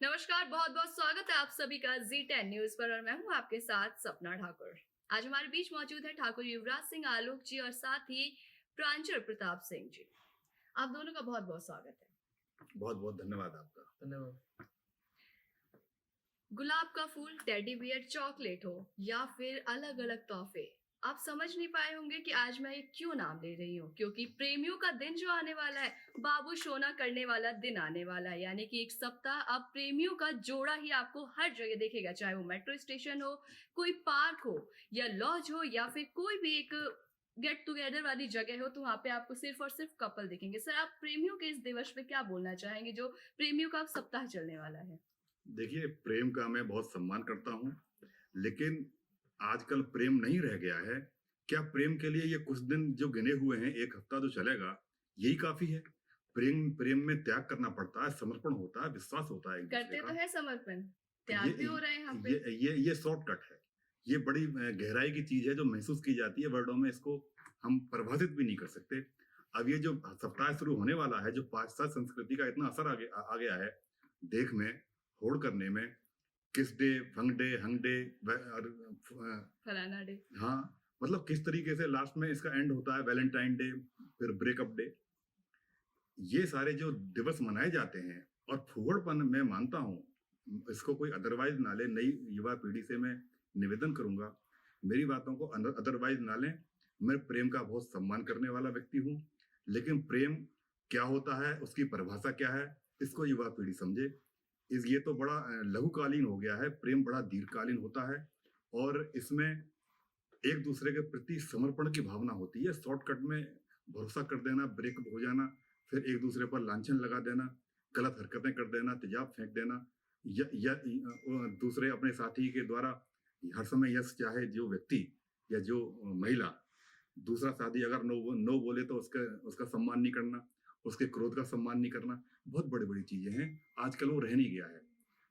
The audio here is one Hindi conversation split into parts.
नमस्कार, बहुत बहुत स्वागत है आप सभी का Z10 न्यूज पर और मैं हूं आपके साथ सपना ठाकुर। आज हमारे बीच मौजूद है ठाकुर युवराज सिंह आलोक जी और साथ ही प्रांजल प्रताप सिंह जी। आप दोनों का बहुत बहुत स्वागत है। बहुत बहुत धन्यवाद आपका। धन्यवाद। गुलाब का फूल, टेडी बियर, चॉकलेट हो या फिर अलग अलग तोहफे, आप समझ नहीं पाए होंगे कि आज मैं ये क्यों नाम ले रही हूँ, क्योंकि प्रेमियों का दिन जो आने वाला है, बाबू सोना करने वाला दिन आने वाला है। यानी कि एक सप्ताह अब प्रेमियों का जोड़ा ही आपको हर जगह देखेगा, चाहे वो मेट्रो स्टेशन हो, कोई पार्क हो या लॉज हो या फिर कोई भी एक गेट टुगेदर वाली जगह हो, तो वहां पे आपको सिर्फ और सिर्फ कपल दिखेंगे। सर, आप प्रेमियों के इस दिवस पे क्या बोलना चाहेंगे जो प्रेमियों का सप्ताह चलने वाला है? देखिए, प्रेम का मैं बहुत सम्मान करता हूँ, लेकिन आजकल प्रेम नहीं रह गया है। क्या प्रेम के लिए ये कुछ दिन जो गिने हुए हैं, 1 हफ्ता जो चलेगा, यही काफ़ी है? प्रेम प्रेम में त्याग करना पड़ता है, समर्पण होता है, विश्वास होता है एक-दूसरे करते का। तो है समर्पण, त्याग भी हो रहे हैं यहाँ पे। ये शॉर्टकट है। ये बड़ी गहराई की चीज़ है जो महसूस की जाती है वर्डों में, इसको हम परिभाषित भी नहीं कर सकते। अब ये जो सप्ताह शुरू होने वाला है, जो पाश्चात्य संस्कृति का इतना असर आ गया है, देख में, होड़ करने में, किस डे, फंग डे, हंग डे और फलाना डे। हाँ, मतलब किस तरीके से लास्ट में इसका एंड होता है, वैलेंटाइन डे, फिर ब्रेकअप डे। ये सारे जो दिवस मनाए जाते हैं और फूहड़पन मैं मानता हूँ, इसको कोई अदरवाइज ना ले। नई युवा पीढ़ी से मैं निवेदन करूंगा, मेरी बातों को अदरवाइज ना लें। मैं प्रेम का बहुत सम्मान करने वाला व्यक्ति हूँ, लेकिन प्रेम क्या होता है, उसकी परिभाषा क्या है, इसको युवा पीढ़ी समझे। ये तो बड़ा लघुकालीन हो गया है। प्रेम बड़ा दीर्घकालीन होता है और इसमें एक दूसरे के प्रति समर्पण की भावना होती है। शॉर्टकट में भरोसा कर देना, ब्रेकअप हो जाना, फिर एक दूसरे पर लांछन लगा देना, गलत हरकतें कर देना, तेजाब फेंक देना, या दूसरे अपने साथी के द्वारा हर समय यस चाहे जो व्यक्ति या जो महिला, दूसरा साथी अगर नो बोले तो उसका सम्मान नहीं करना, उसके क्रोध का सम्मान नहीं करना, बहुत बड़ी बड़ी चीजें हैं। आजकल वो रह नहीं गया है।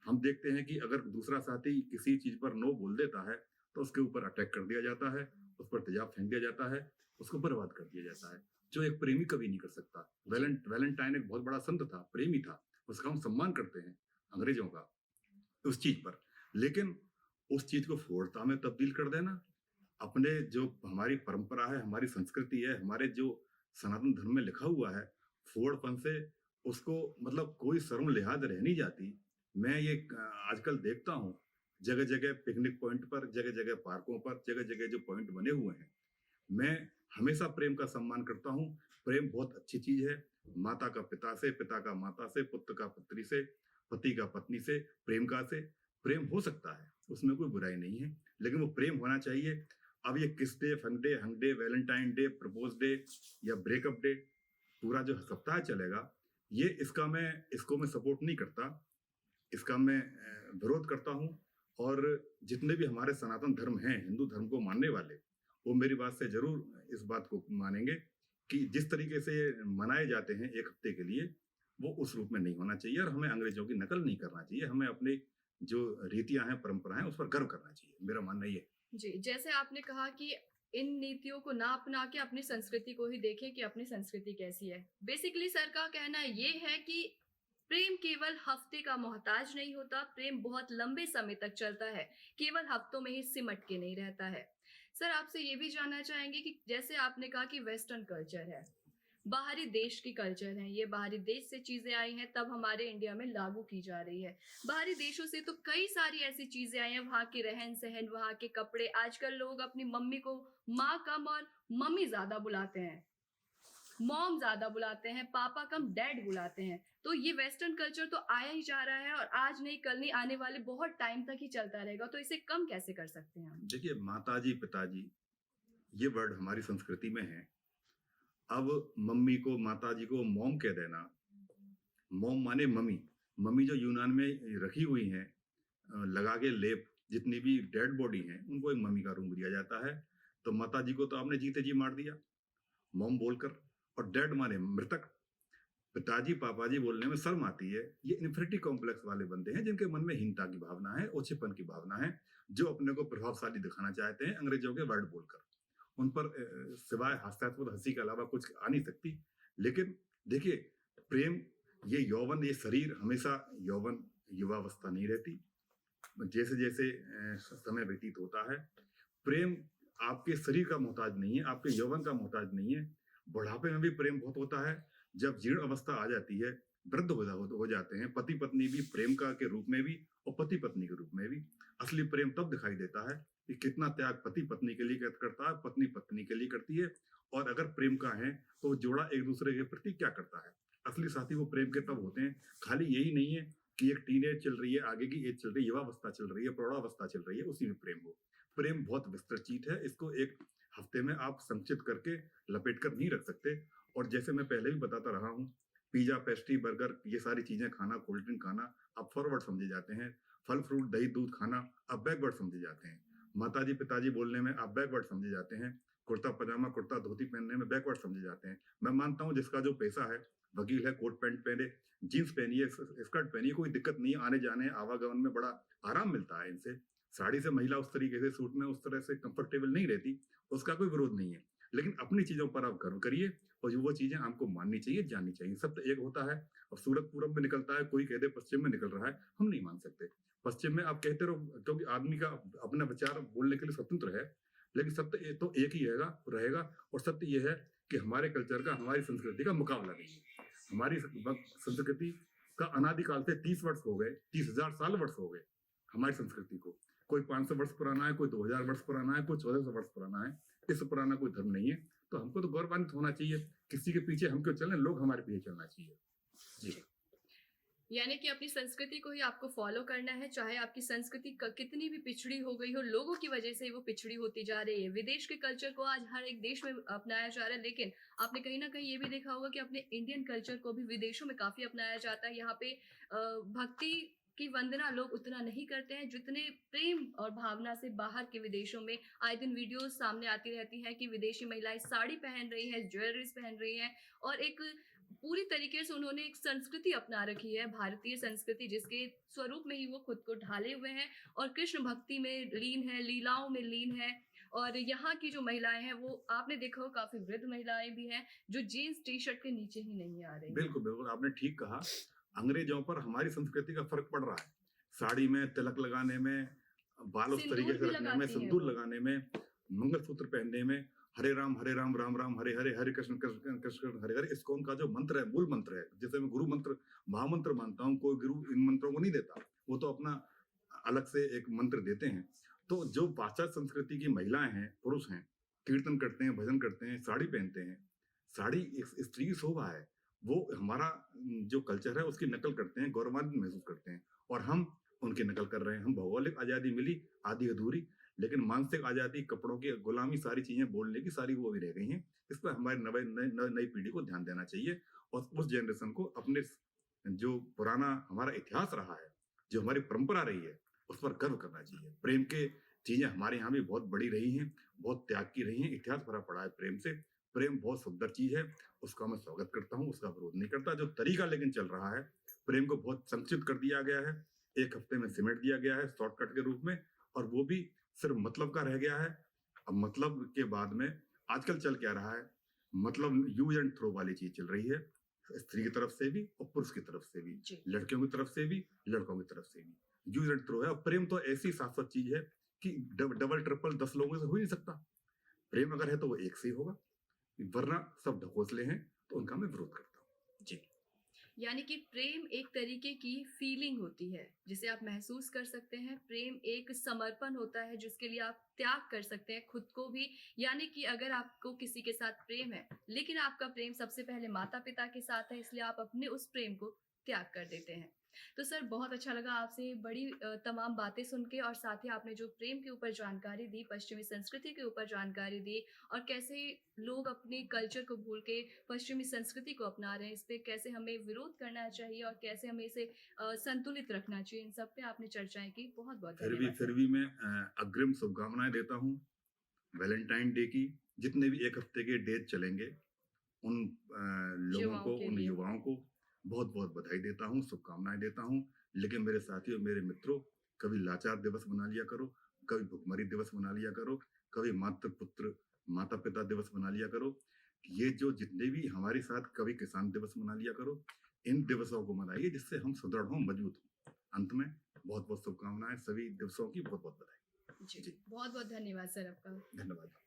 हम देखते हैं कि अगर दूसरा साथी किसी चीज पर नो बोल देता है तो उसके ऊपर अटैक कर दिया जाता है, उस पर तेजाब फेंक दिया जाता है, उसको बर्बाद कर दिया जाता है, जो एक प्रेमी कभी नहीं कर सकता। वैलेंटाइन एक बहुत बड़ा संत था, प्रेमी था, उसका हम सम्मान करते हैं अंग्रेजों का उस चीज पर। लेकिन उस चीज को फोड़ता में तब्दील कर देना, अपने जो हमारी परंपरा है, हमारी संस्कृति है, हमारे जो सनातन धर्म में लिखा हुआ है, फोड़पन से उसको मतलब कोई शर्म लिहाज रह नहीं जाती। मैं ये आजकल देखता हूँ, जगह जगह पिकनिक पॉइंट पर, जगह जगह पार्कों पर, जगह जगह जो पॉइंट बने हुए हैं, मैं हमेशा प्रेम का सम्मान करता हूँ। प्रेम बहुत अच्छी चीज है। माता का पिता से, पिता का माता से, पुत्र का पुत्री से, पति का पत्नी से, प्रेम हो सकता है, उसमें कोई बुराई नहीं है, लेकिन वो प्रेम होना चाहिए। अब ये kiss day, fun day, hug day, valentine day, propose day या ब्रेकअप डे, पूरा जो सप्ताह चलेगा, ये इसको मैं सपोर्ट नहीं करता, इसका मैं विरोध करता हूँ। और जितने भी हमारे सनातन धर्म हैं, हिंदू धर्म को मानने वाले, वो मेरी बात से जरूर इस बात को मानेंगे कि जिस तरीके से मनाए जाते हैं 1 हफ्ते के लिए, वो उस रूप में नहीं होना चाहिए और हमें अंग्रेजों की नकल नहीं करना चाहिए। हमें अपनी जो रीतियां हैं, परंपराएं, उस पर गर्व करना चाहिए। मेरा मानना ये है। जी, जैसे आपने कहा कि इन नीतियों को ना अपना के अपनी संस्कृति को ही देखें कि अपनी संस्कृति कैसी है। बेसिकली सर का कहना ये है कि प्रेम केवल हफ्ते का मोहताज नहीं होता, प्रेम बहुत लंबे समय तक चलता है, केवल हफ्तों में ही सिमट के नहीं रहता है। सर, आपसे ये भी जानना चाहेंगे कि जैसे आपने कहा कि वेस्टर्न कल्चर है, बाहरी देश की कल्चर है, ये बाहरी देश से चीजें आई हैं तब हमारे इंडिया में लागू की जा रही है। बाहरी देशों से तो कई सारी ऐसी चीजें आई हैं, वहाँ के रहन सहन, वहाँ के कपड़े। आजकल लोग अपनी मम्मी को माँ कम और मम्मी ज्यादा बुलाते हैं, मॉम ज्यादा बुलाते हैं, पापा कम डैड बुलाते हैं। तो ये वेस्टर्न कल्चर तो आया ही जा रहा है और आज नहीं कल नहीं, आने वाले बहुत टाइम तक ही चलता रहेगा। तो इसे कम कैसे कर सकते हैं हम? देखिए, माताजी, पिताजी, ये वर्ड हमारी संस्कृति में है। अब मम्मी को, माताजी को मॉम कह देना, मॉम माने मम्मी, मम्मी जो यूनान में रखी हुई हैं, लगा के लेप, जितनी भी डेड बॉडी हैं, उनको एक मम्मी का रूप दिया जाता है। तो माताजी को तो आपने जीते जी मार दिया मॉम बोलकर, और डेड माने मृतक। पिताजी, पापाजी बोलने में शर्म आती है। ये इन्फिनिटी कॉम्प्लेक्स वाले बंदे हैं, जिनके मन में हीनता की भावना है, ओछेपन की भावना है, जो अपने को प्रभावशाली दिखाना चाहते हैं अंग्रेजों के वर्ड बोलकर। उन पर सिवाय हास्यास्पद हंसी के अलावा कुछ आ नहीं सकती। लेकिन देखिए, प्रेम, ये यौवन, ये शरीर हमेशा यौवन युवावस्था नहीं रहती। जैसे जैसे समय व्यतीत होता है, प्रेम आपके शरीर का मोहताज नहीं है, आपके यौवन का मोहताज नहीं है। बुढ़ापे में भी प्रेम बहुत होता है। जब जीर्ण अवस्था आ जाती है, वृद्ध हो जाते हैं, पति पत्नी भी प्रेम का के रूप में भी और पति पत्नी के रूप में भी। असली प्रेम तब दिखाई देता है कि कितना त्याग पति पत्नी के लिए करता है, पत्नी पत्नी के लिए करती है। और अगर प्रेम का है तो जोड़ा एक दूसरे के प्रति क्या करता है। असली साथी वो प्रेम के तब होते हैं। खाली यही नहीं है कि एक टीनेज चल रही है, आगे की एज चल रही है, युवावस्था चल रही है, प्रौढ़ावस्था चल रही है, उसी में प्रेम हो। प्रेम बहुत विस्तृत चीज है, इसको एक हफ्ते में आप संक्षिप्त करके लपेट कर नहीं रख सकते। और जैसे मैं पहले भी बताता रहा हूँ, पिज्जा, पेस्ट्री, बर्गर, ये सारी चीजें खाना, कोल्ड ड्रिंक खाना अब फॉरवर्ड समझे जाते हैं। फल फ्रूट, दही दूध खाना अब बैकवर्ड समझे जाते हैं। माताजी पिताजी बोलने में अब बैकवर्ड समझे जाते हैं। कुर्ता पजामा, कुर्ता धोती पहनने में बैकवर्ड समझे जाते हैं। मैं मानता हूँ जिसका जो पैसा है, वकील है, कोट पैंट पहने, जीन्स पहनिए, स्कर्ट पहनिए, कोई दिक्कत नहीं है। आने जाने आवागमन में बड़ा आराम मिलता है इनसे। साड़ी से महिला उस तरीके से, सूट में उस तरह से कंफर्टेबल नहीं रहती, उसका कोई विरोध नहीं है। लेकिन अपनी चीजों पर आप गर्व करिए और वो चीजें आपको माननी चाहिए, जाननी चाहिए। सब तो एक होता है। अब सूरज पूरब में निकलता है, कोई कह दे पश्चिम में निकल रहा है, हम नहीं मान सकते। पश्चिम में आप कहते रहो, क्योंकि आदमी का अपना विचार बोलने के लिए स्वतंत्र है। लेकिन सत्य तो एक ही रहेगा। और सत्य ये है कि हमारे कल्चर का, हमारी संस्कृति का मुकाबला नहीं है। हमारी संस्कृति का अनादिकाल से 30 वर्ष हो गए, 30,000 वर्ष हो गए हमारी संस्कृति को। कोई 500 वर्ष पुराना है, कोई 2000 वर्ष पुराना है, कोई 1400 वर्ष पुराना है। इससे पुराना कोई धर्म नहीं है। तो हमको तो गौरवान्वित होना चाहिए। किसी के पीछे हम क्यों चलें, लोग हमारे पीछे चलना चाहिए। जी। यानी कि अपनी संस्कृति को ही आपको फॉलो करना है, चाहे आपकी संस्कृति कितनी भी पिछड़ी हो गई हो, लोगों की वजह से वो पिछड़ी होती जा रही है। विदेश के कल्चर को आज हर एक देश में अपनाया जा रहा है, लेकिन आपने कहीं ना कहीं ये भी देखा होगा कि अपने इंडियन कल्चर को भी विदेशों में काफी अपनाया जाता है। यहाँ पे भक्ति की वंदना लोग उतना नहीं करते हैं जितने प्रेम और भावना से बाहर के विदेशों में आए दिन वीडियोस सामने आती रहती हैं कि विदेशी महिलाएं साड़ी पहन रही हैं, ज्वेलरीज पहन रही हैं और एक पूरी तरीके से उन्होंने एक संस्कृति अपना रखी है, भारतीय संस्कृति, जिसके स्वरूप में ही वो खुद को ढाले हुए हैं और कृष्ण भक्ति में लीन है, लीलाओं में लीन है। और यहाँ की जो महिलाएं हैं वो आपने देखा हो काफी वृद्ध महिलाएं भी हैं जो जीन्स टी शर्ट के नीचे ही नहीं आ रही। बिल्कुल बिल्कुल, आपने ठीक कहा। अंग्रेजों पर हमारी संस्कृति का फर्क पड़ रहा है। साड़ी में, तिलक लगाने में, बाल उस तरीके से रखने में, सिंदूर लगाने में, मंगलसूत्र पहनने में। हरे राम राम राम हरे हरे, हरे कृष्ण कृष्ण कृष्ण हरे हरे, इस्कॉन का जो मंत्र है, मूल मंत्र है, जैसे मैं गुरु मंत्र, महामंत्र मानता हूँ, कोई गुरु इन मंत्रों को नहीं देता, वो तो अपना अलग से एक मंत्र देते हैं। तो जो पाश्चात्य संस्कृति की महिलाएं हैं, पुरुष हैं, कीर्तन करते हैं, भजन करते हैं, साड़ी पहनते हैं। साड़ी एक स्त्री की शोभा है। वो हमारा जो कल्चर है उसकी नकल करते हैं, गौरवान्वित महसूस करते हैं। और हम उनकी नकल कर रहे हैं। हम भौगोलिक आजादी मिली आधी अधूरी, लेकिन मानसिक आजादी, कपड़ों की गुलामी, सारी चीजें बोलने की सारी वो भी रह गई हैं। इस पर हमारी नई पीढ़ी को ध्यान देना चाहिए और उस जनरेशन को अपने जो पुराना हमारा इतिहास रहा है, जो हमारी परंपरा रही है, उस पर गर्व करना चाहिए। प्रेम के चीजें हमारे यहाँ भी बहुत बड़ी रही हैं, बहुत त्याग की रही हैं। इतिहास भरा पड़ा है प्रेम से। प्रेम बहुत सुंदर चीज है, उसका मैं स्वागत करता हूँ, उसका विरोध नहीं करता। जो तरीका लेकिन चल रहा है, प्रेम को बहुत संक्षिप्त कर दिया गया है, एक हफ्ते में सिमट दिया गया है शॉर्टकट के रूप में, और वो भी सिर्फ मतलब का रह गया है। अब मतलब के बाद में आजकल चल क्या रहा है, मतलब यूज एंड थ्रो वाली चीज चल रही है, स्त्री की तरफ से भी और पुरुष की तरफ से भी, लड़कियों की तरफ से भी, लड़कों की तरफ से भी। यूज एंड थ्रो है। और प्रेम तो ऐसी शाश्वत चीज है कि डबल ट्रिपल 10 लोगों से हो ही नहीं सकता। प्रेम अगर है तो वो एक से ही होगा, वरना सब ढकोसले हैं, तो उनका मैं विरोध करता हूँ। जी। यानी कि प्रेम एक तरीके की फीलिंग होती है जिसे आप महसूस कर सकते हैं। प्रेम एक समर्पण होता है जिसके लिए आप त्याग कर सकते हैं खुद को भी। यानी कि अगर आपको किसी के साथ प्रेम है, लेकिन आपका प्रेम सबसे पहले माता पिता के साथ है, इसलिए आप अपने उस प्रेम को त्याग कर देते हैं। तो सर बहुत अच्छा लगा आपसे बड़ी तमाम बातें सुन के, और साथ ही आपने जो प्रेम के ऊपर जानकारी दी, पश्चिमी संस्कृति के ऊपर जानकारी दी, और कैसे लोग अपने कल्चर को भूल के पश्चिमी संस्कृति को अपना रहे हैं, इस पे कैसे हमें विरोध करना चाहिए और कैसे हमें इसे संतुलित रखना चाहिए, इन सब पे आपने चर्चाएं की। बहुत बहुत धन्यवाद। फिर भी मैं अग्रिम शुभकामनाएं देता हूँ वैलेंटाइन डे की। जितने भी एक हफ्ते के डेज चलेंगे, उन लोगों को, उन युवाओं को बहुत बहुत बधाई देता हूँ, शुभकामनाएं देता हूँ। लेकिन मेरे साथियों, मेरे मित्रों, कभी लाचार दिवस मना लिया करो, कभी भुखमरी दिवस मना लिया करो, कभी माता पिता दिवस मना लिया करो। ये जो जितने भी हमारे साथ, कभी किसान दिवस मना लिया करो। इन दिवसों को मनाइए जिससे हम सुदृढ़ हों, मजबूत हों। अंत में बहुत बहुत शुभकामनाएं, सभी दिवसों की बहुत बहुत बधाई। जी जी। बहुत बहुत धन्यवाद सर आपका। धन्यवाद।